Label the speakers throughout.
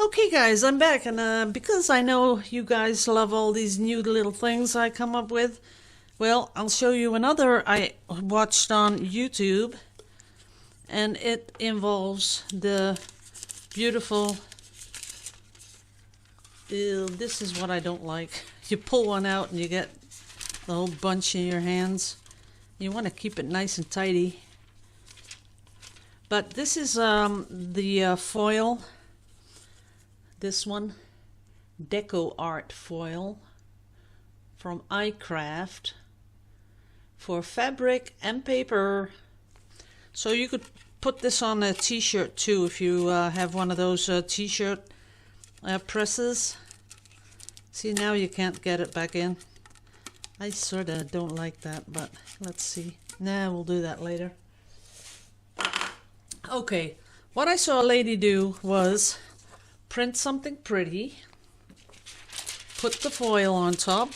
Speaker 1: Okay guys, I'm back, and because I know you guys love all these new little things I come up with, well, I'll show you another I watched on YouTube, and it involves the beautiful, this is what I don't like. You pull one out and you get the whole bunch in your hands. You want to keep it nice and tidy. But this is the foil. This one, Deco Art foil from iCraft for fabric and paper. So you could put this on a t-shirt too if you have one of those t-shirt presses. See, now you can't get it back in. I sort of don't like that, but let's see. Nah, we'll do that later. Okay, what I saw a lady do was print something pretty, put the foil on top.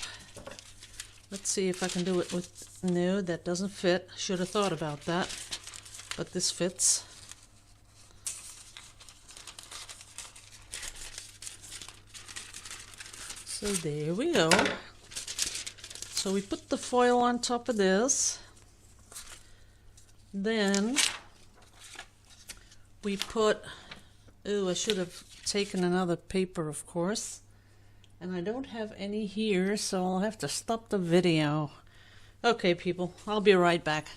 Speaker 1: Let's see if I can do it with, no, that doesn't fit. Should have thought about that, but this fits. So there we go. So we put the foil on top of this. Then we put, oh, I should have taken another paper, of course, and I don't have any here, so I'll have to stop the video. Okay people, I'll be right back.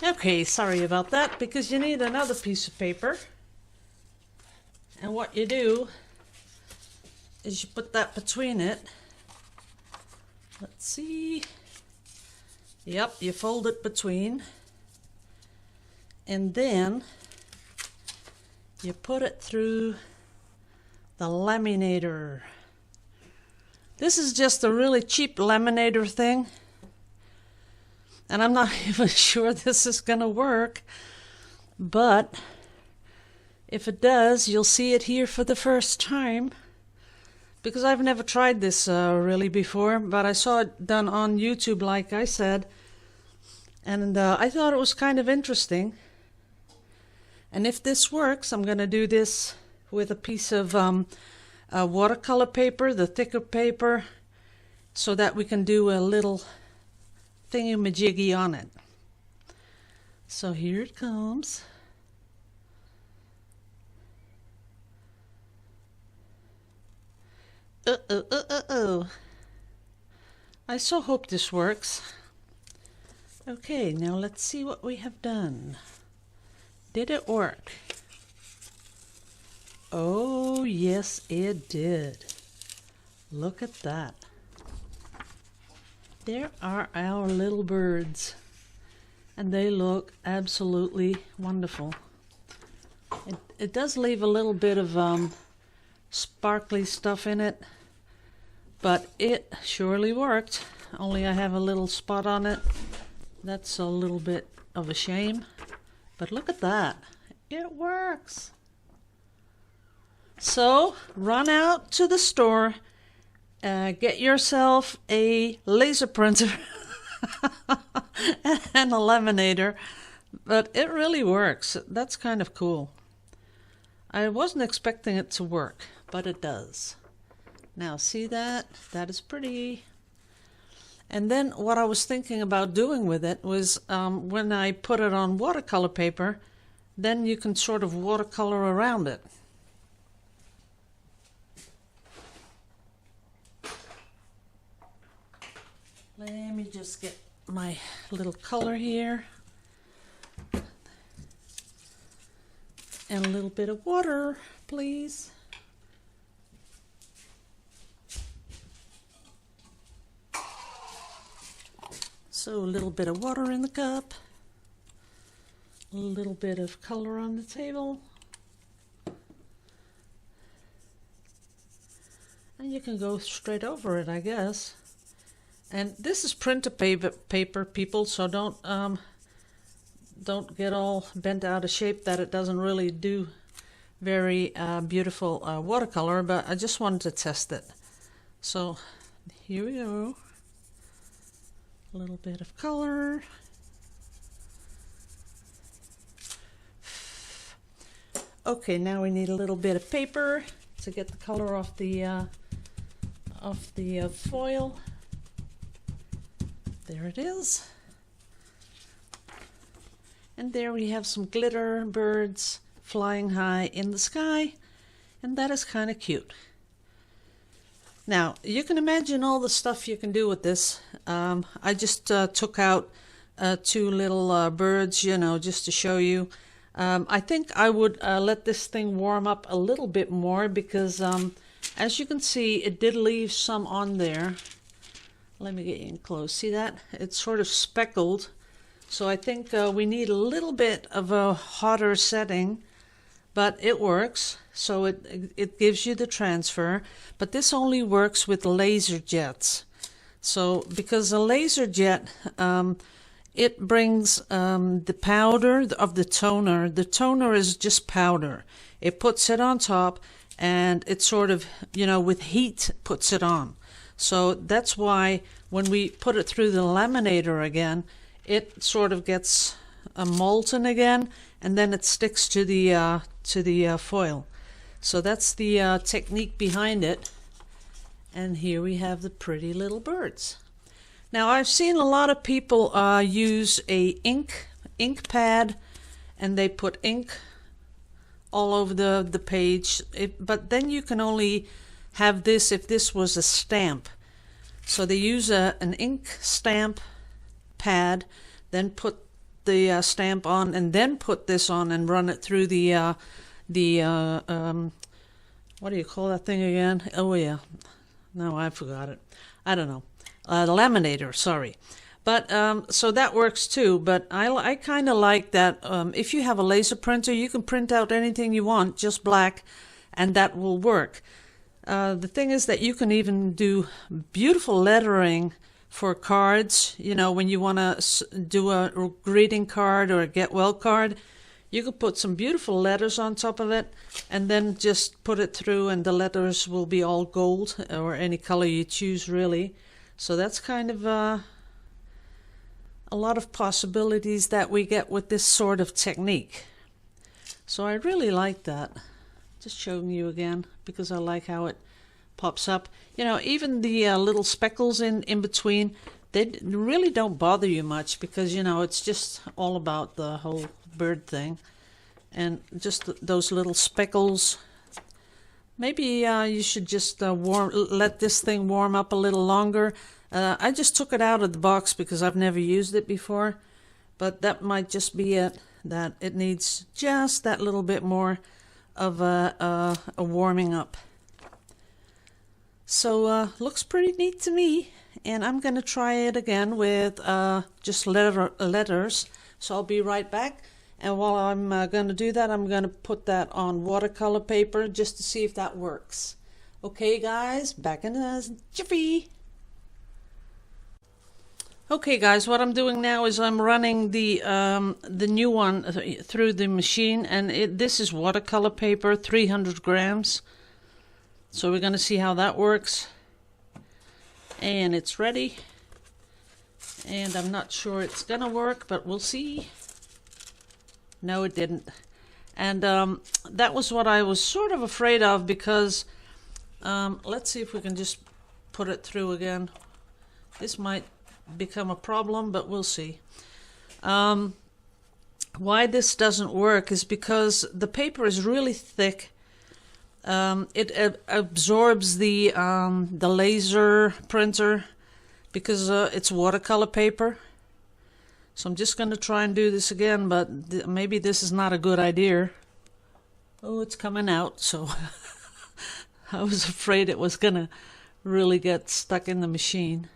Speaker 1: Okay, sorry about that, because you need another piece of paper, and what you do is you put that between it. Let's see, yep, you fold it between, and then you put it through the laminator. This is just a really cheap laminator thing, and I'm not even sure this is gonna work, but if it does, you'll see it here for the first time, because I've never tried this really before, but I saw it done on YouTube, like I said, and I thought it was kind of interesting. And if this works, I'm going to do this with a piece of watercolor paper, the thicker paper, so that we can do a little thingy-majiggy on it. So here it comes. I so hope this works. Okay, now let's see what we have done. Did it work? Oh, yes, it did. Look at that. There are our little birds, and they look absolutely wonderful. It does leave a little bit of sparkly stuff in it, but it surely worked. Only I have a little spot on it. That's a little bit of a shame. But look at that. It works. So run out to the store, get yourself a laser printer and a laminator. But it really works. That's kind of cool. I wasn't expecting it to work, but it does. Now see that? That is pretty. And then what I was thinking about doing with it was when I put it on watercolor paper, then you can sort of watercolor around it. Let me just get my little color here. And a little bit of water, please. So a little bit of water in the cup, a little bit of color on the table, and you can go straight over it, I guess. And this is printer paper, people, so don't get all bent out of shape that it doesn't really do very beautiful watercolor, but I just wanted to test it. So here we go. A little bit of color. Okay, now we need a little bit of paper to get the color off the foil. There it is. And there we have some glitter birds flying high in the sky, and that is kind of cute. Now, you can imagine all the stuff you can do with this. I just took out two little birds, you know, just to show you. I think I would let this thing warm up a little bit more because, as you can see, it did leave some on there. Let me get you in close. See that? It's sort of speckled. So I think we need a little bit of a hotter setting, but it works. So it gives you the transfer, but this only works with laser jets. So because a laser jet, it brings the powder of the toner. The toner is just powder. It puts it on top, and it sort of, you know, with heat puts it on. So that's why when we put it through the laminator again, it sort of gets molten again, and then it sticks to the foil. So that's the technique behind it. And here we have the pretty little birds. Now I've seen a lot of people use a ink pad, and they put ink all over the page. But then you can only have this if this was a stamp. So they use an ink stamp pad, then put the stamp on, and then put this on and run it through the what do you call that thing again? Oh yeah, no, I forgot it. I don't know. The laminator, sorry. But so that works too. But I kind of like that. If you have a laser printer, you can print out anything you want, just black, and that will work. The thing is that you can even do beautiful lettering for cards. You know, when you want to do a greeting card or a get well card, you could put some beautiful letters on top of it, and then just put it through, and the letters will be all gold or any color you choose, really. So that's kind of a lot of possibilities that we get with this sort of technique. So I really like that. Just showing you again because I like how it pops up. You know, even the little speckles in between, they really don't bother you much because, you know, it's just all about the whole bird thing. And just those little speckles. Maybe you should just let this thing warm up a little longer. I just took it out of the box because I've never used it before. But that might just be it, that it needs just that little bit more of a warming up. So looks pretty neat to me, and I'm going to try it again with just letters. So I'll be right back, and while I'm going to do that, I'm going to put that on watercolor paper just to see if that works. Okay guys, back in a jiffy. Okay guys, what I'm doing now is I'm running the new one through the machine, and this is watercolor paper, 300 grams. So we're going to see how that works. And it's ready. And I'm not sure it's going to work, but we'll see. No, it didn't. And that was what I was sort of afraid of because let's see if we can just put it through again. This might become a problem, but we'll see. Why this doesn't work is because the paper is really thick. It absorbs the laser printer because it's watercolor paper. So I'm just going to try and do this again, but maybe this is not a good idea. Oh, it's coming out, so I was afraid it was going to really get stuck in the machine.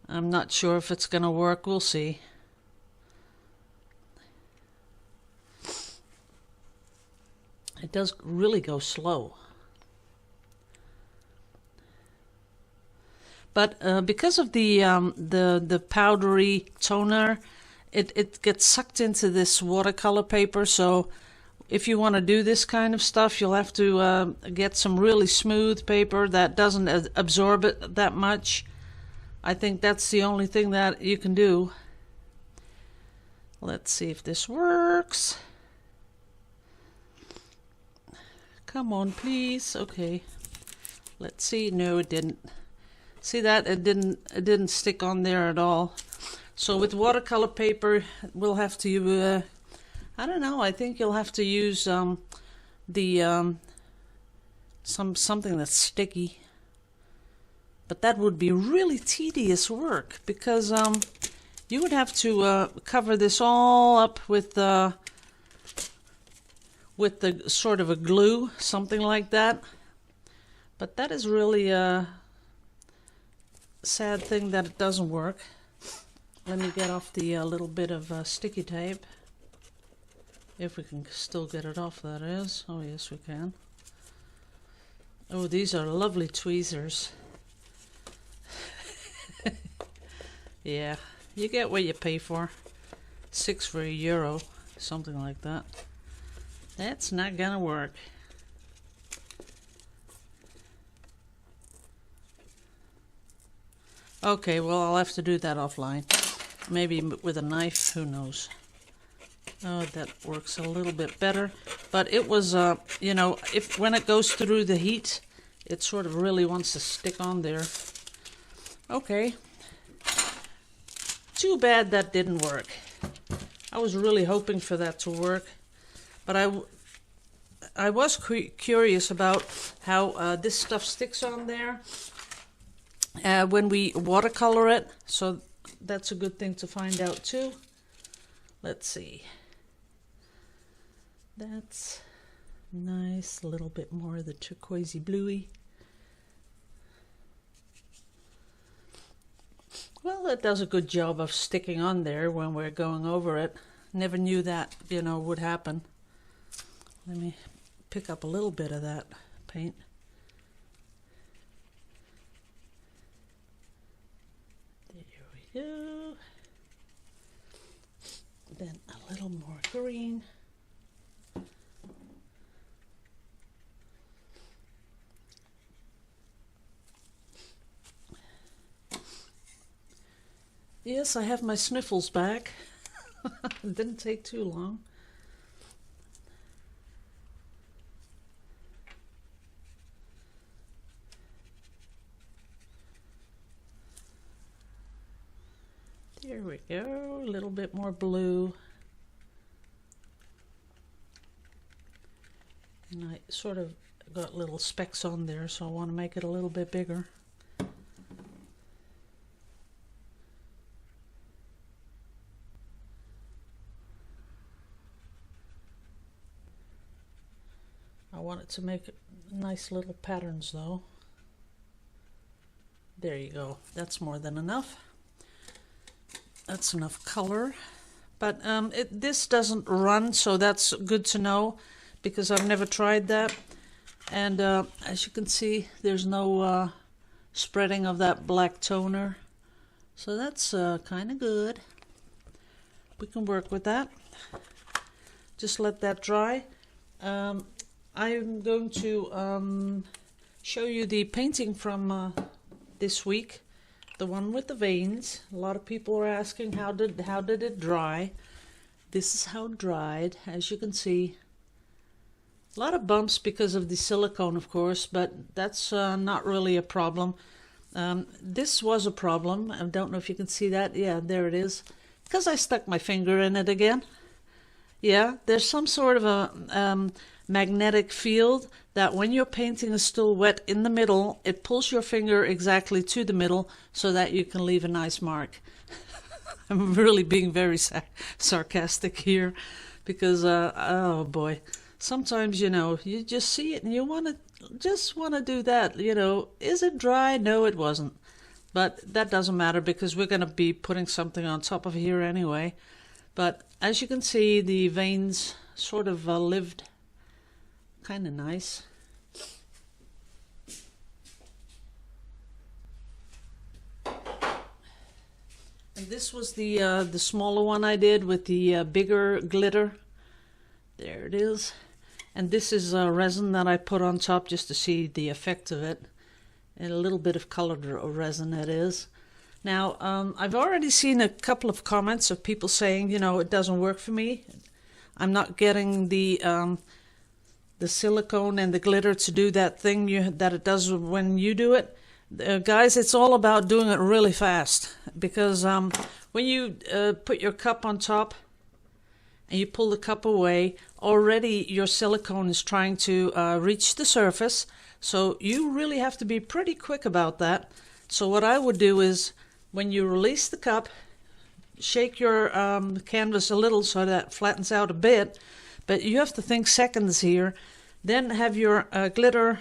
Speaker 1: I'm not sure if it's going to work. We'll see. It does really go slow. But because of the powdery toner, it gets sucked into this watercolor paper. So if you want to do this kind of stuff, you'll have to get some really smooth paper that doesn't absorb it that much. I think that's the only thing that you can do. Let's see if this works. Come on, please. Okay. Let's see. No, it didn't. See that? It didn't stick on there at all. So with watercolor paper, we'll have to I don't know, I think you'll have to use something that's sticky. But that would be really tedious work because you would have to cover this all up with the sort of a glue, something like that. But that is really a sad thing that it doesn't work. Let me get off the little bit of sticky tape. If we can still get it off, that is. Oh, yes, we can. Oh, these are lovely tweezers. Yeah, you get what you pay for. 6 for €1, something like that. That's not gonna work. Okay, well, I'll have to do that offline. Maybe with a knife, who knows. Oh, that works a little bit better. But it was, you know, when it goes through the heat, it sort of really wants to stick on there. Okay. Too bad that didn't work. I was really hoping for that to work. But I was curious about how this stuff sticks on there when we watercolor it. So that's a good thing to find out too. Let's see. That's nice, a little bit more of the turquoisey bluey. Well, it does a good job of sticking on there when we're going over it. Never knew that, you know, would happen. Let me pick up a little bit of that paint. There we go. Then a little more green. Yes, I have my sniffles back. It didn't take too long. There we go, a little bit more blue. And I sort of got little specks on there, so I want to make it a little bit bigger. I want it to make nice little patterns though. There you go. That's more than enough. That's enough color. But this doesn't run, so that's good to know because I've never tried that. And as you can see, there's no spreading of that black toner. So that's kind of good. We can work with that. Just let that dry. I'm going to show you the painting from this week, the one with the veins. A lot of people are asking how did it dry. This is how it dried. As you can see, a lot of bumps because of the silicone, of course, but that's not really a problem. This was a problem. I don't know if you can see that. Yeah, there it is. Because I stuck my finger in it again. Yeah, there's some sort of a magnetic field that when your painting is still wet in the middle, it pulls your finger exactly to the middle so that you can leave a nice mark. I'm really being very sarcastic here because, oh boy, sometimes, you know, you just see it and you just want to do that, you know. Is it dry? No, it wasn't. But that doesn't matter because we're going to be putting something on top of here anyway. But as you can see, the veins sort of lived kind of nice. And this was the smaller one I did with the bigger glitter. There it is. And this is resin that I put on top just to see the effect of it. And a little bit of colored resin it is. Now, I've already seen a couple of comments of people saying, you know, it doesn't work for me. I'm not getting the silicone and the glitter to do that thing that it does when you do it. Guys, it's all about doing it really fast, because when you put your cup on top and you pull the cup away, already your silicone is trying to reach the surface, so you really have to be pretty quick about that. So what I would do is, when you release the cup, shake your canvas a little so that it flattens out a bit, but you have to think seconds here. Then have your glitter,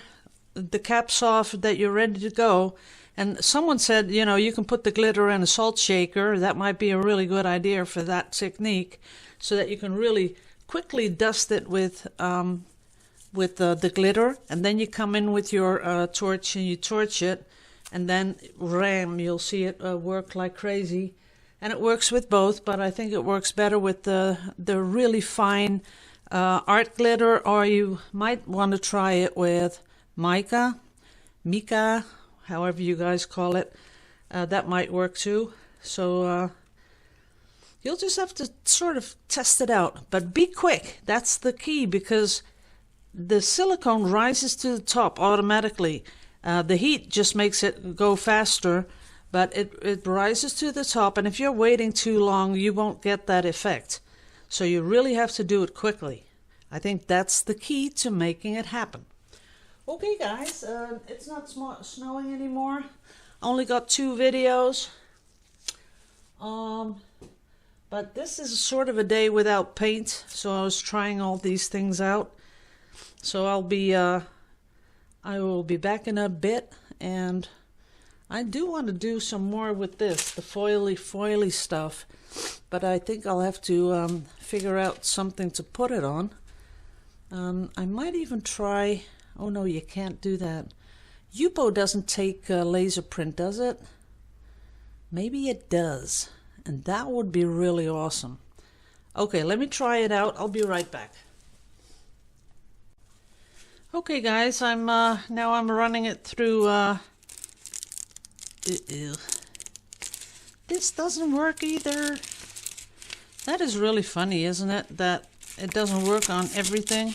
Speaker 1: the caps off, that you're ready to go. And someone said, you know, you can put the glitter in a salt shaker. That might be a really good idea for that technique, so that you can really quickly dust it with the glitter, and then you come in with your torch and you torch it, and then ram, you'll see it work like crazy. And it works with both, but I think it works better with the really fine art glitter, or you might want to try it with mica, however you guys call it. That might work too. So you'll just have to sort of test it out, but be quick. That's the key, because the silicone rises to the top automatically. The heat just makes it go faster, but it rises to the top, and if you're waiting too long, you won't get that effect. So you really have to do it quickly. I think that's the key to making it happen. Okay guys, it's not snowing anymore. Only got 2 videos. But this is sort of a day without paint, so I was trying all these things out. So I will be back in a bit, and I do want to do some more with this, the foily stuff, but I think I'll have to figure out something to put it on. I might even try, oh no, you can't do that. Yupo doesn't take laser print, does it? Maybe it does, and that would be really awesome. Okay, let me try it out. I'll be right back. Okay guys, now I'm running it through this doesn't work either. That is really funny, isn't it? That it doesn't work on everything.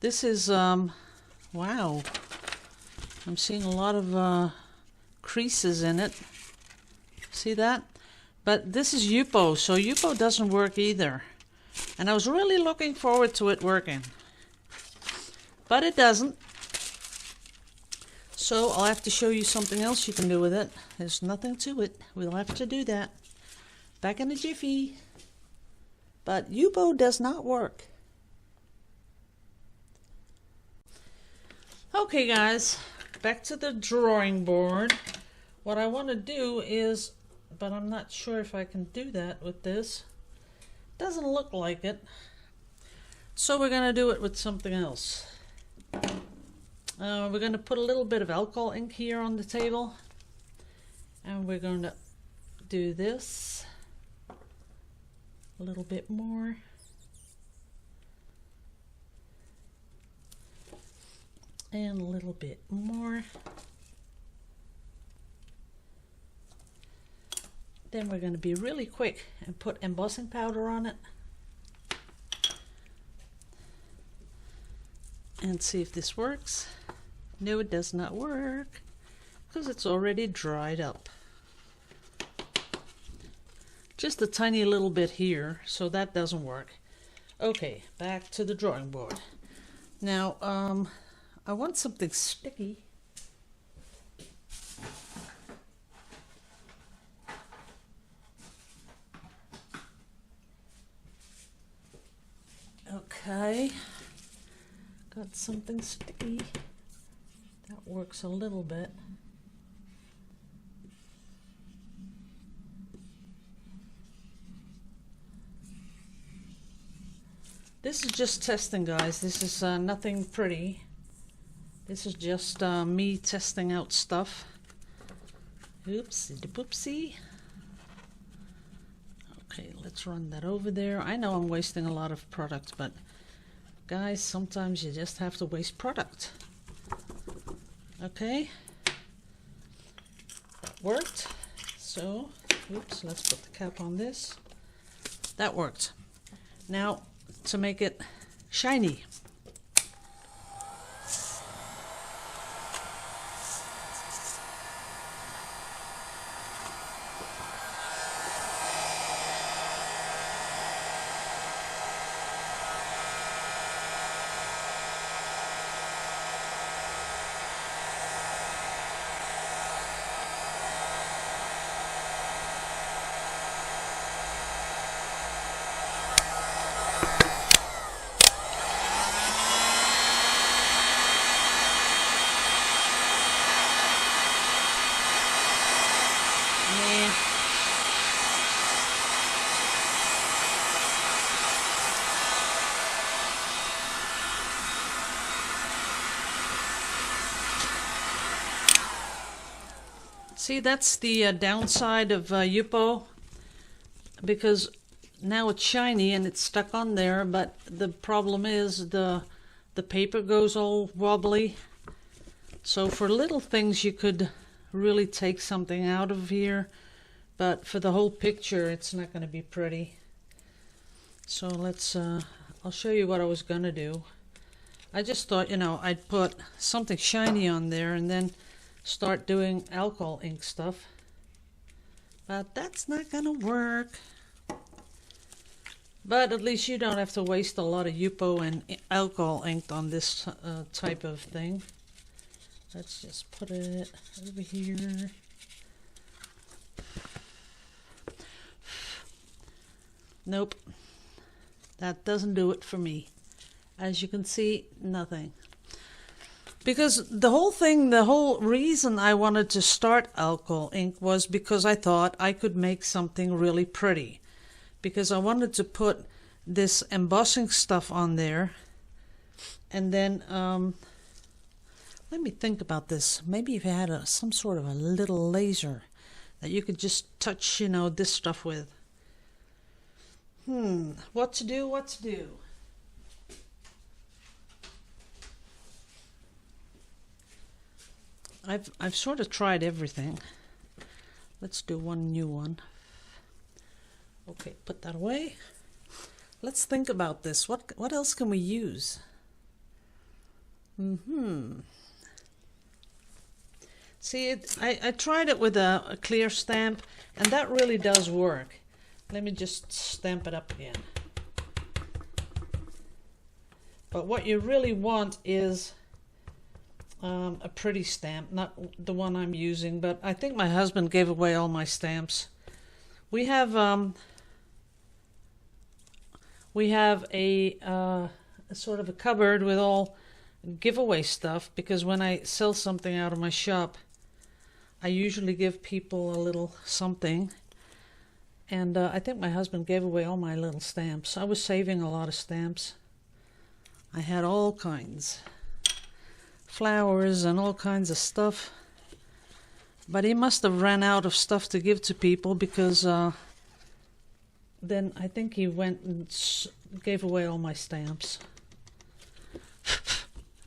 Speaker 1: This is wow. I'm seeing a lot of creases in it. See that? But this is Yupo, so Yupo doesn't work either. And I was really looking forward to it working, but it doesn't. So I'll have to show you something else you can do with it. There's nothing to it. We'll have to do that. Back in a jiffy. But Yupo does not work. Okay guys, back to the drawing board. What I want to do is, but I'm not sure if I can do that with this. Doesn't look like it. So we're going to do it with something else. We're going to put a little bit of alcohol ink here on the table. And we're going to do this. A little bit more. And a little bit more. Then we're going to be really quick and put embossing powder on it. And see if this works. No, it does not work, because it's already dried up. Just a tiny little bit here, so that doesn't work. Okay, back to the drawing board. Now, I want something sticky. Okay, got something sticky. That works a little bit. This is just testing, guys. This is nothing pretty. This is just me testing out stuff. Oopsie poopsie. Okay, let's run that over there. I know I'm wasting a lot of product, but guys, sometimes you just have to waste product. Okay, that worked. So, oops, let's put the cap on this. That worked. Now, to make it shiny. See, that's the downside of Yupo, because now it's shiny and it's stuck on there, but the problem is the paper goes all wobbly. So for little things you could really take something out of here, but for the whole picture it's not going to be pretty. So let's I'll show you what I was going to do. I just thought, you know, I'd put something shiny on there and then start doing alcohol ink stuff, but that's not gonna work. But at least you don't have to waste a lot of Yupo and alcohol ink on this type of thing. Let's just put it over here. Nope, that doesn't do it for me. As you can see, nothing. Because the whole thing, the whole reason I wanted to start alcohol ink was because I thought I could make something really pretty. Because I wanted to put this embossing stuff on there. And then, let me think about this. Maybe if you had some sort of a little laser that you could just touch, you know, this stuff with. What to do, what to do? I've sort of tried everything. Let's do one new one. Okay, put that away. Let's think about this. What else can we use? See, I tried it with a clear stamp, and that really does work. Let me just stamp it up again. But what you really want is a pretty stamp, not the one I'm using, but I think my husband gave away all my stamps. We have a sort of a cupboard with all giveaway stuff, because when I sell something out of my shop, I usually give people a little something. And I think my husband gave away all my little stamps. I was saving a lot of stamps. I had all kinds. Flowers and all kinds of stuff, but he must have ran out of stuff to give to people, because then I think he went and gave away all my stamps.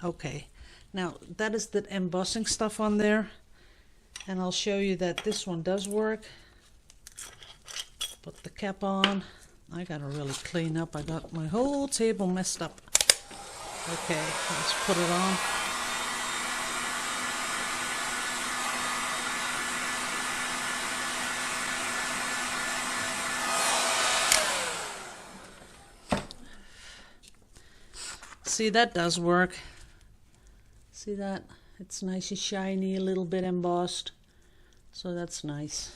Speaker 1: Okay, now that is the embossing stuff on there, and I'll show you that this one does work. Put the cap on. I gotta really clean up. I got my whole table messed up. Okay, let's put it on. See, that does work. See that? It's nice and shiny, a little bit embossed. So that's nice.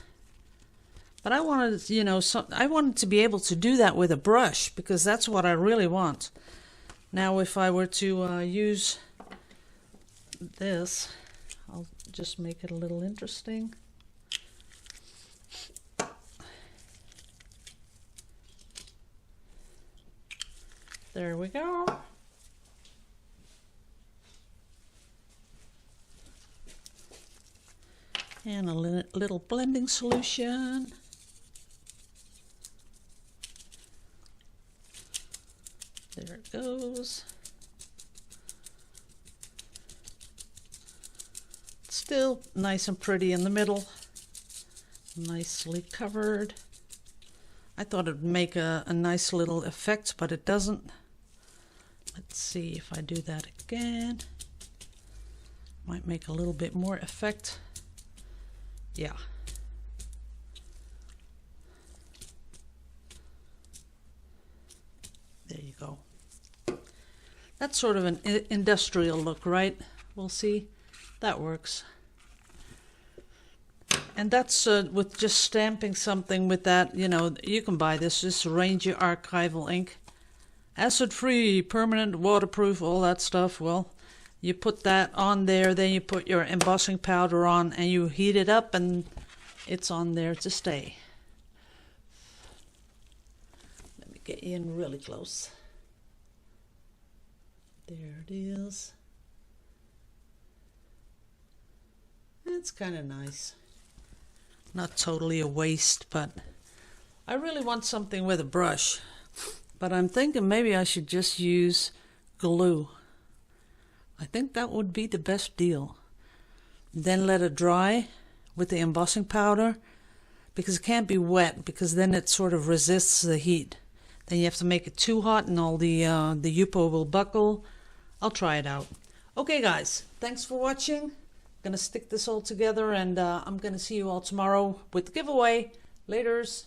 Speaker 1: But I wanted, you know, I wanted to be able to do that with a brush, because that's what I really want. Now, if I were to use this, I'll just make it a little interesting. There we go. And a little blending solution. There it goes. Still nice and pretty in the middle. Nicely covered. I thought it would make a nice little effect, but it doesn't. Let's see if I do that again. Might make a little bit more effect. Yeah. There you go. That's sort of an industrial look, right? We'll see. That works. And that's with just stamping something with that, you know, you can buy this. This Ranger archival ink. Acid-free, permanent, waterproof, all that stuff. Well, you put that on there, then you put your embossing powder on, and you heat it up, and it's on there to stay. Let me get you in really close. There it is. It's kind of nice. Not totally a waste, but I really want something with a brush. But I'm thinking maybe I should just use glue. I think that would be the best deal. Then let it dry with the embossing powder, because it can't be wet, because then it sort of resists the heat. Then you have to make it too hot and all the Yupo will buckle. I'll try it out. Okay guys, thanks for watching. I'm gonna stick this all together, and I'm gonna see you all tomorrow with the giveaway. Laters.